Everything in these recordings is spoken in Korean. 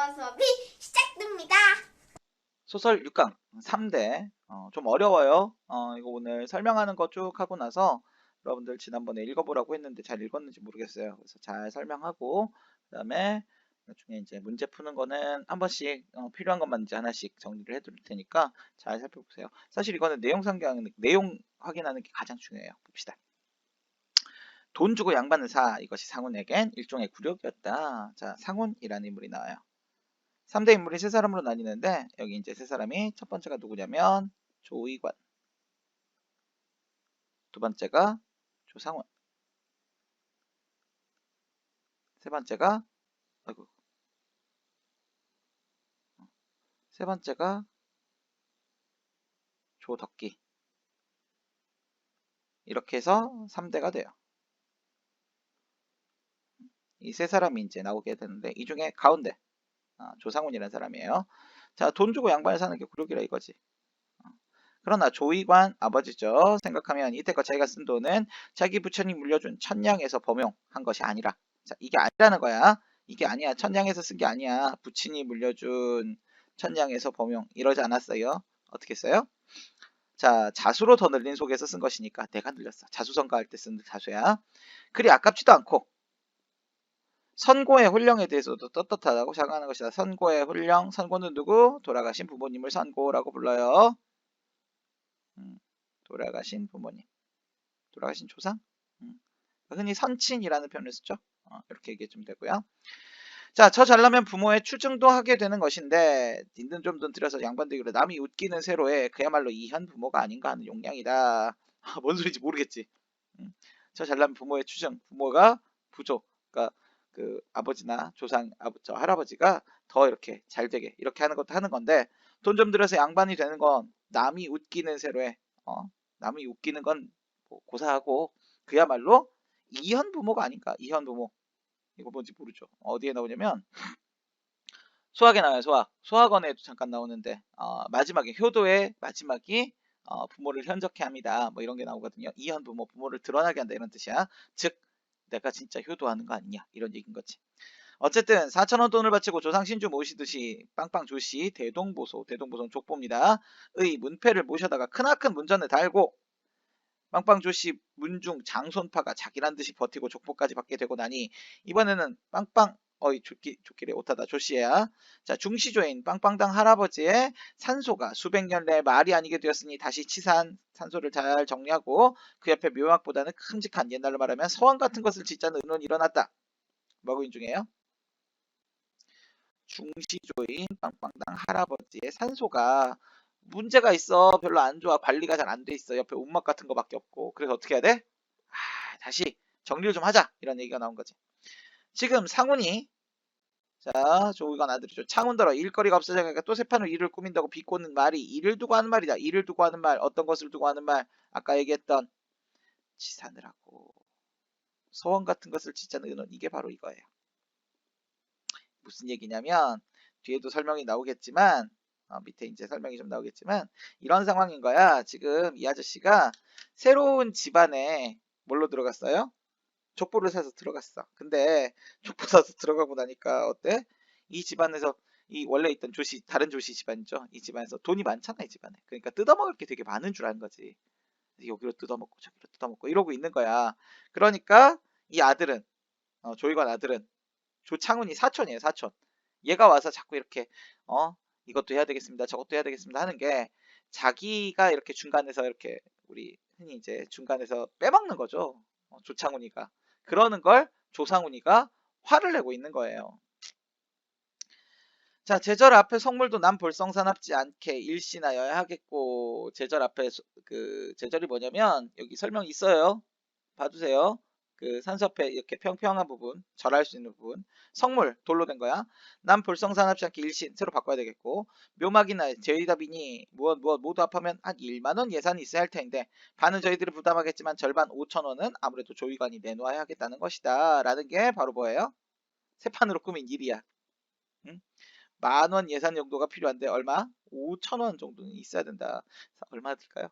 영어 수업이 시작됩니다. 소설 6강 3대 좀 어려워요. 이거 오늘 설명하는 거 쭉 하고 나서 여러분들 지난번에 읽어보라고 했는데 잘 읽었는지 모르겠어요. 그래서 잘 설명하고 그 다음에 나중에 이제 문제 푸는 거는 한 번씩 필요한 것만 이제 하나씩 정리를 해둘 테니까 잘 살펴보세요. 사실 이거는 내용 확인하는 게 가장 중요해요. 봅시다. 돈 주고 양받는 사, 이것이 상훈에겐 일종의 굴욕이었다. 자, 상훈이라는 인물이 나와요. 3대 인물이 세 사람으로 나뉘는데 여기 이제 세 사람이 첫 번째가 누구냐면 조의관, 두 번째가 조상훈, 세 번째가 아이고, 세 번째가 조덕기. 이렇게 해서 3대가 돼요. 이 세 사람이 이제 나오게 되는데 이 중에 가운데 조상훈이라는 사람이에요. 자, 돈 주고 양반을 사는 게 굴욕이라 이거지. 그러나 조의관 아버지죠. 생각하면 이때껏 자기가 쓴 돈은 자기 부처님 물려준 천냥에서 범용한 것이 아니라, 자, 이게 아니라는 거야. 이게 아니야. 천냥에서 쓴 게 아니야. 부친이 물려준 천냥에서 범용 이러지 않았어요. 어떻게 써요? 자, 자수로 더 늘린 속에서 쓴 것이니까 내가 늘렸어. 자수성가할 때 쓴 자수야. 그리 아깝지도 않고 선고의 훈령에 대해서도 떳떳하다고 생각하는 것이다. 선고의 훈령, 선고는 누구? 돌아가신 부모님을 선고라고 불러요. 돌아가신 부모님, 돌아가신 조상, 흔히 선친이라는 표현을 쓰죠. 이렇게 얘기해 주면 되고요. 자, 저 잘나면 부모의 추증도 하게 되는 것인데 있는 좀 돈 들여서 양반되기로 남이 웃기는 세로에 그야말로 이현 부모가 아닌가 하는 용량이다. 뭔 소리인지 모르겠지. 저 잘나면 부모의 추증, 부모가 부조, 그러니까 그 아버지나 조상, 저 할아버지가 더 이렇게 잘 되게 이렇게 하는 것도 하는 건데 돈 좀 들여서 양반이 되는 건 남이 웃기는 세로에 남이 웃기는 건 고사하고 그야말로 이현 부모가 아닌가. 이현 부모, 이거 뭔지 모르죠. 어디에 나오냐면 수학에 나와요. 수학원에도 잠깐 나오는데 마지막에 효도의 마지막이 부모를 현적해 합니다. 뭐 이런 게 나오거든요. 이현 부모, 부모를 드러나게 한다 이런 뜻이야. 즉 내가 진짜 효도하는 거 아니냐 이런 얘기인 거지. 어쨌든 4,000원 돈을 바치고 조상 신주 모시듯이 빵빵 조씨 대동보소는 족보입니다. 의 문패를 모셔다가 크나큰 문전을 달고 빵빵 조씨 문중 장손파가 자기란 듯이 버티고 족보까지 받게 되고 나니 이번에는 빵빵 조끼래 오타다 조씨야. 자, 중시조인 빵빵당 할아버지의 산소가 수백 년 내에 말이 아니게 되었으니 다시 치산 산소를 잘 정리하고 그 옆에 묘막보다는 큼직한, 옛날로 말하면 서원 같은 것을 짓자는 의논이 일어났다. 뭐인 중에요? 중시조인 빵빵당 할아버지의 산소가 문제가 있어. 별로 안 좋아. 관리가 잘 안 돼 있어. 옆에 움막 같은 거밖에 없고. 그래서 어떻게 해야 돼? 다시 정리를 좀 하자. 이런 얘기가 나온 거지. 지금 상훈이, 자, 조의관 아들이죠. 창훈더러 일거리가 없어져가니까 또 새 판으로 일을 꾸민다고 비꼬는 말이 일을 두고 하는 말이다. 일을 두고 하는 말, 어떤 것을 두고 하는 말? 아까 얘기했던 치산을 하고 소원 같은 것을 짓자는 의논. 이게 바로 이거예요. 무슨 얘기냐면 뒤에도 설명이 나오겠지만 밑에 이제 설명이 좀 나오겠지만 이런 상황인 거야. 지금 이 아저씨가 새로운 집안에 뭘로 들어갔어요? 족보를 사서 들어갔어. 근데 족보 사서 들어가고 나니까 어때? 이 집안에서 이 원래 있던 다른 조씨 집안이죠. 이 집안에서 돈이 많잖아, 이 집안에. 그러니까 뜯어먹을 게 되게 많은 줄 아는 거지. 여기로 뜯어먹고 저기로 뜯어먹고 이러고 있는 거야. 그러니까 이 아들은 조이관 아들은 조창훈이 사촌이에요, 사촌. 얘가 와서 자꾸 이렇게 이것도 해야 되겠습니다, 저것도 해야 되겠습니다 하는 게 자기가 이렇게 중간에서 이렇게 우리 흔히 이제 중간에서 빼먹는 거죠. 조창훈이가. 그러는 걸 조상훈이가 화를 내고 있는 거예요. 자, 제절 앞에 성물도 남 볼성사납지 않게 일신하여야 하겠고, 제절 앞에 그 제절이 뭐냐면 여기 설명이 있어요. 봐주세요. 그 산수 앞에 이렇게 평평한 부분, 절할 수 있는 부분, 성물 돌로 된 거야. 남 볼성사납지 않게 일신 새로 바꿔야 되겠고, 묘막이나 제의답이니 무엇 모두 합하면 한 1만 원 예산이 있어야 할 텐데 반은 저희들이 부담하겠지만 절반 5,000원은 아무래도 조의관이 내놓아야 하겠다는 것이다. 라는 게 바로 뭐예요? 세 판으로 꾸민 일이야. 응? 10,000원 예산 정도가 필요한데 얼마? 5,000원 정도는 있어야 된다. 얼마 들까요?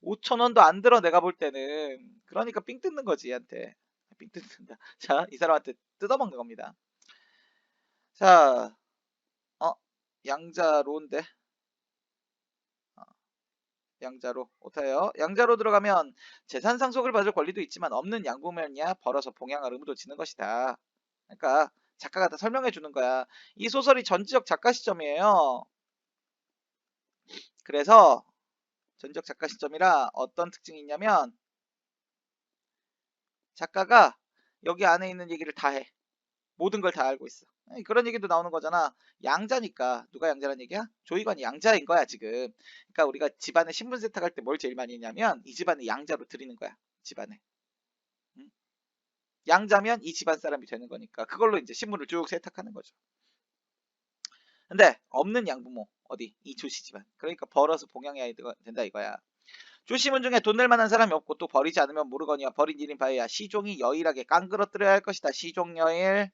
5,000원도 안 들어 내가 볼 때는. 그러니까 삥 뜯는 거지 얘한테. 삥 뜯는다. 자, 이 사람한테 뜯어먹는 겁니다. 자, 양자로인데 양자로 오타예요. 양자로 들어가면 재산 상속을 받을 권리도 있지만 없는 양부면이야 벌어서 봉양할 의무도 지는 것이다. 그러니까 작가가 다 설명해 주는 거야. 이 소설이 전지적 작가 시점이에요. 그래서 전지적 작가 시점이라 어떤 특징이 있냐면 작가가 여기 안에 있는 얘기를 다 해. 모든 걸 다 알고 있어. 그런 얘기도 나오는 거잖아. 양자니까. 누가 양자란 얘기야? 조이관이 양자인 거야 지금. 그러니까 우리가 집안에 신분 세탁할 때 뭘 제일 많이 했냐면 이 집안에 양자로 들이는 거야. 집안에. 응? 양자면 이 집안 사람이 되는 거니까 그걸로 이제 신분을 쭉 세탁하는 거죠. 근데 없는 양부모 어디? 이 조씨 집안. 그러니까 벌어서 봉양해야 된다 이거야. 조씨문 중에 돈 낼 만한 사람이 없고 또 버리지 않으면 모르거니와 버린 일인 바에야 시종이 여일하게 깡그러뜨려야 할 것이다. 시종여일.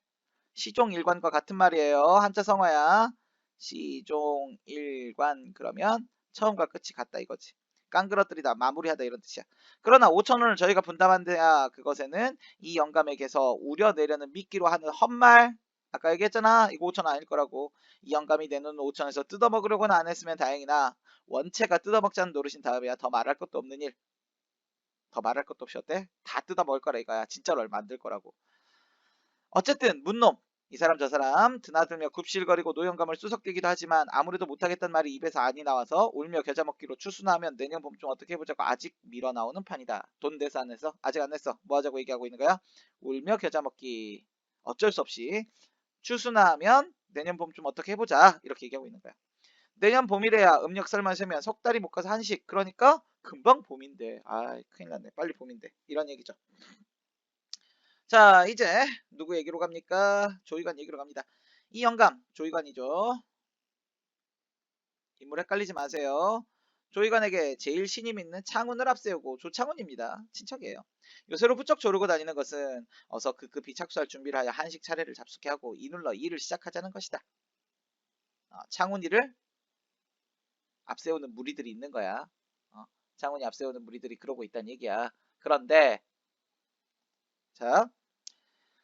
시종일관과 같은 말이에요. 한자 성어야. 시종일관 그러면 처음과 끝이 같다 이거지. 깡그러뜨리다 마무리하다 이런 뜻이야. 그러나 5천원을 저희가 분담한 데야 그것에는 이 영감에게서 우려내려는 미끼로 하는 헛말 아까 얘기했잖아. 이거 5천원 아닐 거라고. 이 영감이 내놓은 5천원에서 뜯어먹으려고는 안 했으면 다행이나 원체가 뜯어먹자는 노릇인 다음에야 더 말할 것도 없는 일. 더 말할 것도 없이 어때? 다 뜯어먹을 거라 이거야. 진짜로 얼마 안 들 거라고. 어쨌든 문놈 이 사람 저 사람 드나들며 굽실거리고 노영감을 수석대기도 하지만 아무래도 못하겠단 말이 입에서 안이 나와서 울며 겨자먹기로 추수나면 내년 봄쯤 어떻게 해보자고 아직 밀어나오는 판이다. 돈 내서 안 냈어? 아직 안 냈어. 뭐 하자고 얘기하고 있는 거야? 울며 겨자먹기. 어쩔 수 없이 추수나면 내년 봄쯤 어떻게 해보자 이렇게 얘기하고 있는 거야. 내년 봄이래야 음력설만 세면 석 달이 못 가서 한식. 그러니까 금방 봄인데. 아 큰일 났네. 빨리 봄인데. 이런 얘기죠. 자 이제 누구 얘기로 갑니까? 조이관 얘기로 갑니다. 이 영감 조이관이죠. 인물 헷갈리지 마세요. 조이관에게 제일 신임 있는 창훈을 앞세우고 조창훈입니다. 친척이에요. 요새로 부쩍 조르고 다니는 것은 어서 급히 착수할 준비를 하여 한식 차례를 잡수게 하고 이눌러 일을 시작하자는 것이다. 창훈이를 앞세우는 무리들이 있는 거야. 창훈이 앞세우는 무리들이 그러고 있다는 얘기야. 그런데 자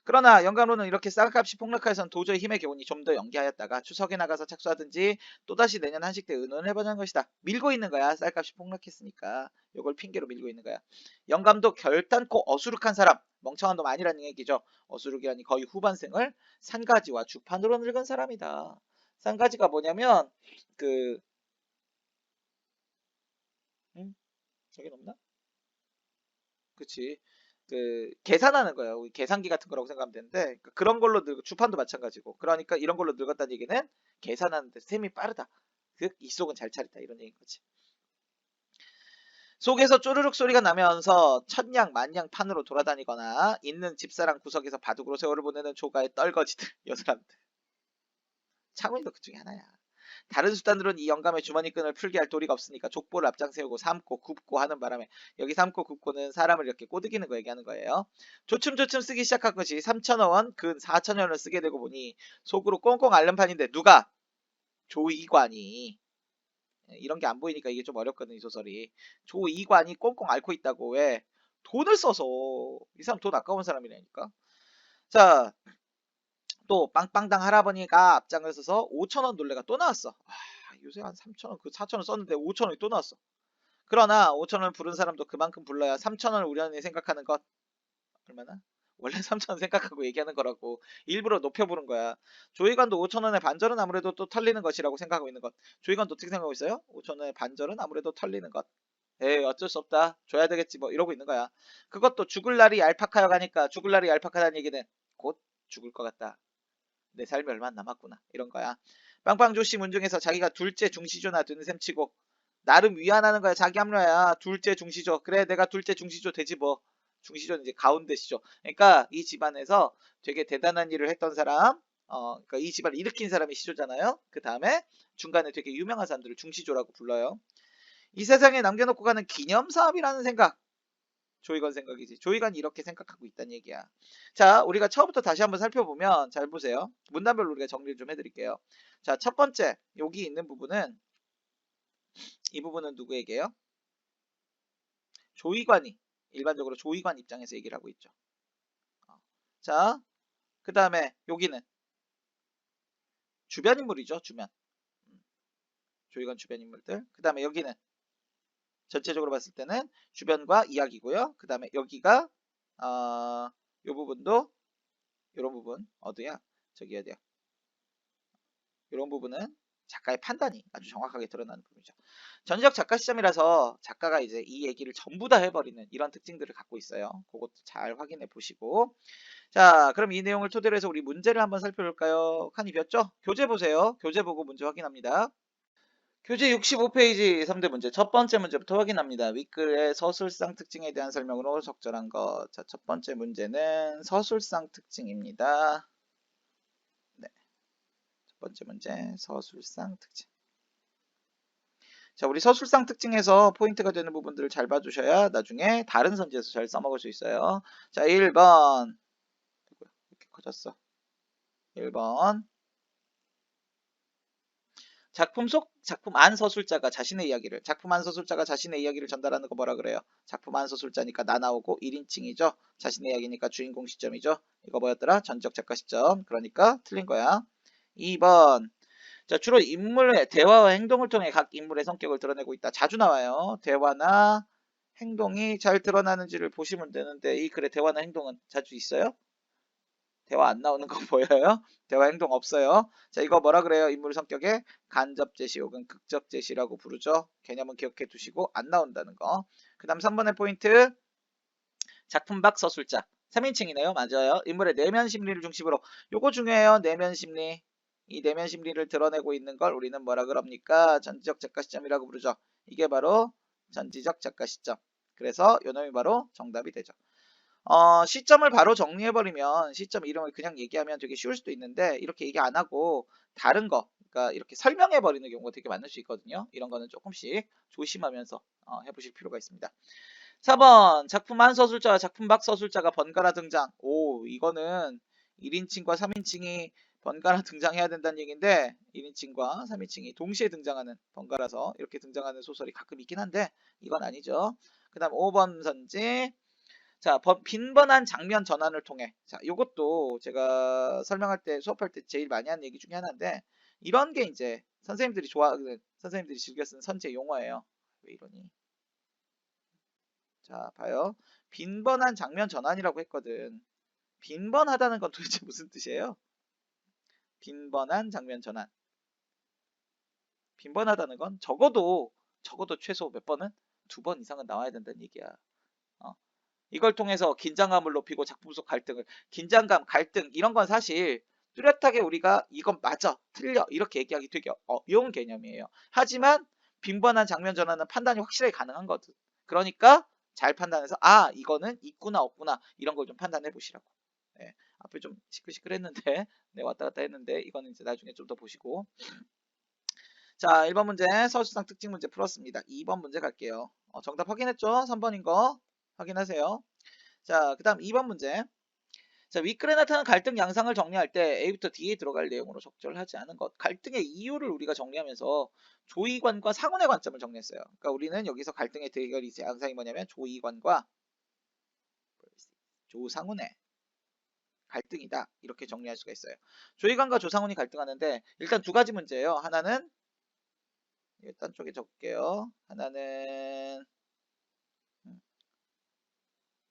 그러나 영감로는 이렇게 쌀값이 폭락하여선 도저히 힘에 겨우니 좀 더 연기하였다가 추석에 나가서 착수하든지 또다시 내년 한식 때 의논을 해보자는 것이다. 밀고 있는 거야. 쌀값이 폭락했으니까. 요걸 핑계로 밀고 있는 거야. 영감도 결단코 어수룩한 사람. 멍청한 놈 아니라는 얘기죠. 어수룩이라니 거의 후반생을 산가지와 주판으로 늙은 사람이다. 산가지가 뭐냐면 그 저기 없나? 그치. 그 계산하는 거예요. 우리 계산기 같은 거라고 생각하면 되는데 그런 걸로 늙고 주판도 마찬가지고 그러니까 이런 걸로 늙었다는 얘기는 계산하는데 셈이 빠르다. 그 입속은 잘 차리다 이런 얘기인 거지. 속에서 쪼르륵 소리가 나면서 천냥 만냥 판으로 돌아다니거나 있는 집사람 구석에서 바둑으로 세월을 보내는 조가의 떨거지들 요 사람들. 창훈이도 그 중에 하나야. 다른 수단으로는 이 영감의 주머니 끈을 풀게 할 도리가 없으니까 족보를 앞장 세우고 삶고 굽고 하는 바람에 여기 삶고 굽고는 사람을 이렇게 꼬드기는 거 얘기하는 거예요. 조춤조춤 쓰기 시작한 것이 3천원 근 4천원을 쓰게 되고 보니 속으로 꽁꽁 앓는 판인데 누가? 조이관이 이런 게 안 보이니까 이게 좀 어렵거든 이 소설이. 조이관이 꽁꽁 앓고 있다고. 왜? 돈을 써서. 이 사람 돈 아까운 사람이라니까. 자, 또 빵빵당 할아버니가 앞장을 서서 5천원 놀래가 또 나왔어. 요새 한 3천원 그 4천원 썼는데 5천원이 또 나왔어. 그러나 5천원을 부른 사람도 그만큼 불러야 3천원을 우연히 생각하는 것. 얼마나? 원래 3천원 생각하고 얘기하는 거라고. 일부러 높여 부른 거야. 조이관도 5천원의 반절은 아무래도 또 털리는 것이라고 생각하고 있는 것. 조이관도 어떻게 생각하고 있어요? 5천원의 반절은 아무래도 털리는 것. 에이 어쩔 수 없다. 줘야 되겠지 뭐 이러고 있는 거야. 그것도 죽을 날이 얄팍하여 가니까 죽을 날이 얄팍하다는 얘기는 곧 죽을 것 같다. 내 삶이 얼마 남았구나 이런 거야. 빵빵조씨 문중에서 자기가 둘째 중시조나 되는 셈치고 나름 위안하는 거야. 자기 합리화야. 둘째 중시조. 그래 내가 둘째 중시조 되지 뭐. 중시조는 이제 가운데 시조. 그러니까 이 집안에서 되게 대단한 일을 했던 사람 그러니까 이 집안을 일으킨 사람이 시조잖아요. 그 다음에 중간에 되게 유명한 사람들을 중시조라고 불러요. 이 세상에 남겨놓고 가는 기념사업이라는 생각. 조이건 생각이지. 조이건이 이렇게 생각하고 있다는 얘기야. 자, 우리가 처음부터 다시 한번 살펴보면 잘 보세요. 문단별로 우리가 정리를 좀 해드릴게요. 자, 첫 번째 여기 있는 부분은 이 부분은 누구에게요? 조이관이 일반적으로 조이관 입장에서 얘기를 하고 있죠. 자, 그 다음에 여기는 주변 인물이죠. 주변. 조이관 주변 인물들. 그 다음에 여기는 전체적으로 봤을 때는 주변과 이야기고요. 그 다음에 여기가 요 부분도 요런 부분 어디야? 저기 어디야? 이런 부분은 작가의 판단이 아주 정확하게 드러나는 부분이죠. 전지적 작가 시점이라서 작가가 이제 이 얘기를 전부 다 해버리는 이런 특징들을 갖고 있어요. 그것도 잘 확인해 보시고. 자, 그럼 이 내용을 토대로 해서 우리 문제를 한번 살펴볼까요? 칸이 비었죠? 교재 보세요. 교재 보고 문제 확인합니다. 교재 65페이지 3대 문제. 첫 번째 문제부터 확인합니다. 윗글의 서술상 특징에 대한 설명으로 적절한 것. 자, 첫 번째 문제는 서술상 특징입니다. 네. 첫 번째 문제, 서술상 특징. 자, 우리 서술상 특징에서 포인트가 되는 부분들을 잘 봐주셔야 나중에 다른 선지에서 잘 써먹을 수 있어요. 자, 1번. 이렇게 커졌어. 1번. 작품 속, 작품 안 서술자가 자신의 이야기를, 작품 안 서술자가 자신의 이야기를 전달하는 거 뭐라 그래요? 작품 안 서술자니까 나 나오고 1인칭이죠. 자신의 이야기니까 주인공 시점이죠. 이거 뭐였더라? 전적 작가 시점. 그러니까 틀린 거야. 2번. 자, 주로 인물의 대화와 행동을 통해 각 인물의 성격을 드러내고 있다. 자주 나와요. 대화나 행동이 잘 드러나는지를 보시면 되는데 이 글의 대화나 행동은 자주 있어요? 대화 안 나오는 거 보여요? 대화 행동 없어요. 자, 이거 뭐라 그래요? 인물 성격에 간접 제시 혹은 극적 제시라고 부르죠. 개념은 기억해 두시고 안 나온다는 거. 그 다음 3번의 포인트. 작품 밖 서술자. 3인칭이네요. 맞아요. 인물의 내면 심리를 중심으로. 요거 중요해요. 내면 심리. 이 내면 심리를 드러내고 있는 걸 우리는 뭐라 그럽니까? 전지적 작가 시점이라고 부르죠. 이게 바로 전지적 작가 시점. 그래서 요 놈이 바로 정답이 되죠. 시점을 바로 정리해버리면 시점 이름을 그냥 얘기하면 되게 쉬울 수도 있는데 이렇게 얘기 안 하고 다른 거, 그러니까 이렇게 설명해버리는 경우가 되게 많을 수 있거든요. 이런 거는 조금씩 조심하면서 해보실 필요가 있습니다. 4번 작품 안 서술자와 작품 밖 서술자가 번갈아 등장. 오, 이거는 1인칭과 3인칭이 번갈아 등장해야 된다는 얘기인데 1인칭과 3인칭이 동시에 등장하는, 번갈아서 이렇게 등장하는 소설이 가끔 있긴 한데 이건 아니죠. 그 다음 5번 선지. 자, 빈번한 장면 전환을 통해. 자, 요것도 제가 설명할 때, 수업할 때 제일 많이 하는 얘기 중에 하나인데, 이런 게 이제 선생님들이 선생님들이 즐겨 쓰는 선지의 용어예요. 왜 이러니? 자, 봐요. 빈번한 장면 전환이라고 했거든. 빈번하다는 건 도대체 무슨 뜻이에요? 빈번한 장면 전환. 빈번하다는 건 적어도 최소 몇 번은 2번 이상은 나와야 된다는 얘기야. 어. 이걸 통해서 긴장감을 높이고 작품 속 갈등을, 긴장감, 갈등 이런 건 사실 뚜렷하게 우리가 이건 맞아, 틀려 이렇게 얘기하기 되게 어려운 개념이에요. 하지만 빈번한 장면 전환은 판단이 확실하게 가능한 거든. 그러니까 잘 판단해서 이거는 있구나 없구나 이런 걸 좀 판단해 보시라고. 네, 앞에 좀 시끌시끌했는데 네, 왔다 갔다 했는데 이거는 이제 나중에 좀 더 보시고. 자, 1번 문제 서술상 특징 문제 풀었습니다. 2번 문제 갈게요. 정답 확인했죠? 3번인 거 확인하세요. 자, 그 다음 2번 문제. 자, 윗글에 나타난 갈등 양상을 정리할 때 A부터 D에 들어갈 내용으로 적절하지 않은 것. 갈등의 이유를 우리가 정리하면서 조이관과 상훈의 관점을 정리했어요. 그러니까 우리는 여기서 갈등의 대결이 양상이 뭐냐면 조이관과 조상훈의 갈등이다. 이렇게 정리할 수가 있어요. 조이관과 조상훈이 갈등하는데 일단 두 가지 문제예요. 하나는 일단 쪽에 적을게요. 하나는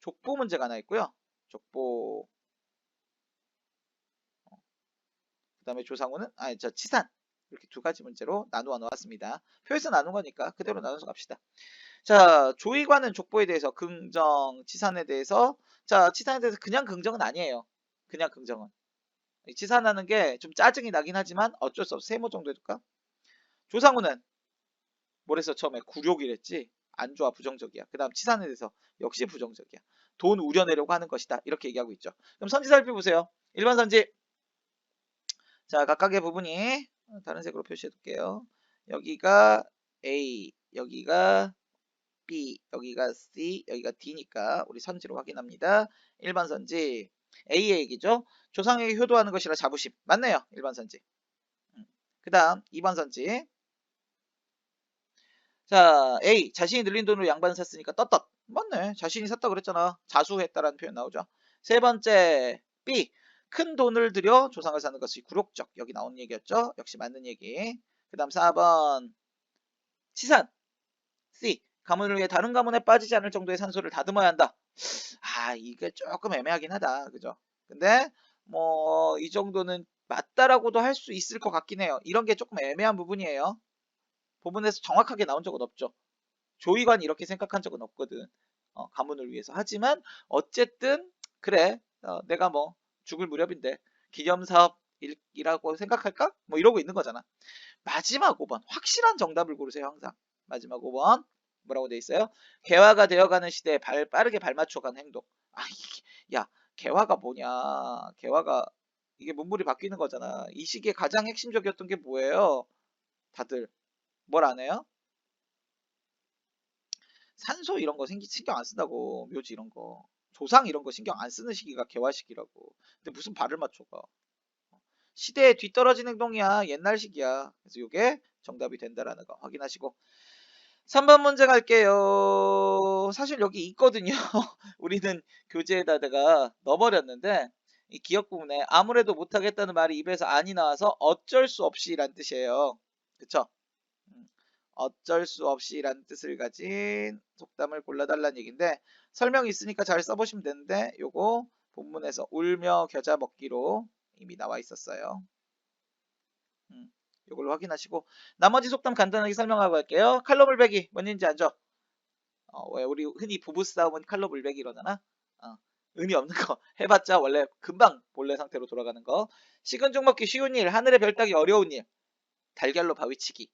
족보 문제가 하나 있고요. 족보. 그 다음에 조상우는 치산. 이렇게 두 가지 문제로 나누어 놓았습니다. 표에서 나눈 거니까 그대로 나눠서 갑시다. 자, 조이관은 족보에 대해서 긍정, 치산에 대해서. 자, 치산에 대해서 그냥 긍정은 아니에요. 그냥 긍정은. 치산하는 게 좀 짜증이 나긴 하지만 어쩔 수 없어. 세모 정도 해줄까? 조상우는 뭐랬어? 처음에 굴욕이랬지. 안 좋아, 부정적이야. 그 다음 치산에 대해서 역시 부정적이야. 돈 우려내려고 하는 것이다. 이렇게 얘기하고 있죠. 그럼 선지 살펴보세요. 1번 선지. 자, 각각의 부분이 다른 색으로 표시해 둘게요. 여기가 A, 여기가 B, 여기가 C, 여기가 D니까 우리 선지로 확인합니다. 1번 선지 A의 얘기죠. 조상에게 효도하는 것이라 자부심. 맞네요. 1번 선지. 그 다음 2번 선지. 자, A. 자신이 늘린 돈으로 양반을 샀으니까 떳떳. 맞네. 자신이 샀다 그랬잖아. 자수했다라는 표현 나오죠. 세 번째 B. 큰 돈을 들여 조상을 사는 것이 굴욕적. 여기 나온 얘기였죠. 역시 맞는 얘기. 그 다음 4번 치산. C. 가문을 위해 다른 가문에 빠지지 않을 정도의 산소를 다듬어야 한다. 아, 이게 조금 애매하긴 하다. 그죠? 근데 뭐 이 정도는 맞다라고도 할 수 있을 것 같긴 해요. 이런 게 조금 애매한 부분이에요. 부분에서 정확하게 나온 적은 없죠. 조의관이 이렇게 생각한 적은 없거든. 가문을 위해서. 하지만 어쨌든 그래. 내가 뭐 죽을 무렵인데 기념사업이라고 생각할까? 뭐 이러고 있는 거잖아. 마지막 5번. 확실한 정답을 고르세요, 항상. 마지막 5번. 뭐라고 돼 있어요? 개화가 되어가는 시대에 빠르게 발맞춰가는 행동. 아, 야, 개화가 뭐냐? 개화가 이게 문물이 바뀌는 거잖아. 이 시기에 가장 핵심적이었던 게 뭐예요? 다들 뭘 안 해요? 산소 이런 거 신경 안 쓴다고. 묘지 이런 거. 조상 이런 거 신경 안 쓰는 시기가 개화 시기라고. 근데 무슨 발을 맞춰가? 시대에 뒤떨어진 행동이야. 옛날식이야. 그래서 이게 정답이 된다라는 거 확인하시고 3번 문제 갈게요. 사실 여기 있거든요. 우리는 교재에다가 넣어버렸는데 이 기억 부분에 아무래도 못하겠다는 말이 입에서 안이 나와서 어쩔 수 없이란 뜻이에요. 그쵸? 어쩔 수 없이란 뜻을 가진 속담을 골라달라는 얘기인데 설명이 있으니까 잘 써보시면 되는데 요거 본문에서 울며 겨자 먹기로 이미 나와 있었어요. 요걸 확인하시고 나머지 속담 간단하게 설명하고 갈게요. 칼로 물베기 뭔 얘기인지 알죠? 왜 우리 흔히 부부싸움은 칼로 물베기 이러잖아. 의미 없는 거 해봤자 원래 금방 본래 상태로 돌아가는 거. 식은 죽 먹기 쉬운 일, 하늘의 별 따기 어려운 일, 달걀로 바위치기.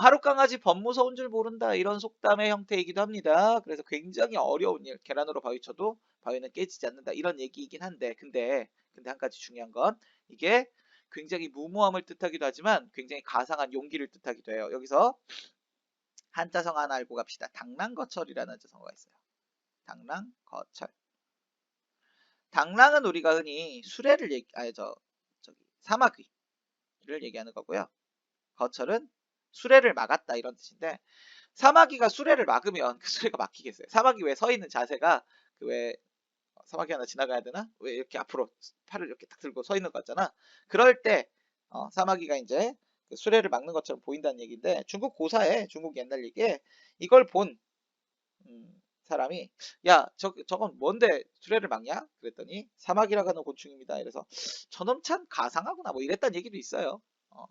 하루 강아지 범 무서운 줄 모른다 이런 속담의 형태이기도 합니다. 그래서 굉장히 어려운 일, 계란으로 바위 쳐도 바위는 깨지지 않는다 이런 얘기이긴 한데 근데 한 가지 중요한 건 이게 굉장히 무모함을 뜻하기도 하지만 굉장히 가상한 용기를 뜻하기도 해요. 여기서 한자성 하나 알고 갑시다. 당랑거철이라는 한자성어가 있어요. 당랑거철. 당랑은 우리가 흔히 수레를 사마귀를 얘기하는 거고요. 거철은 수레를 막았다 이런 뜻인데 사마귀가 수레를 막으면 그 수레가 막히겠어요. 사마귀 왜 서 있는 자세가 그 왜 사마귀 하나 지나가야 되나? 왜 이렇게 앞으로 팔을 이렇게 딱 들고 서 있는 거 같잖아. 그럴 때 사마귀가 이제 그 수레를 막는 것처럼 보인다는 얘기인데 중국 고사에 중국 옛날 얘기에 이걸 본 사람이 야 저건 뭔데 수레를 막냐? 그랬더니 사마귀라고 하는 곤충입니다. 이래서 저놈 참 가상하구나 뭐 이랬다는 얘기도 있어요.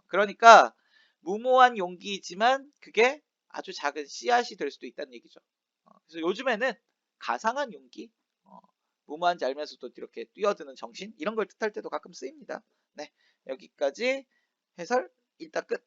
그러니까 무모한 용기이지만 그게 아주 작은 씨앗이 될 수도 있다는 얘기죠. 그래서 요즘에는 가상한 용기, 무모한지 알면서도 이렇게 뛰어드는 정신 이런 걸 뜻할 때도 가끔 쓰입니다. 네, 여기까지 해설 일단 끝.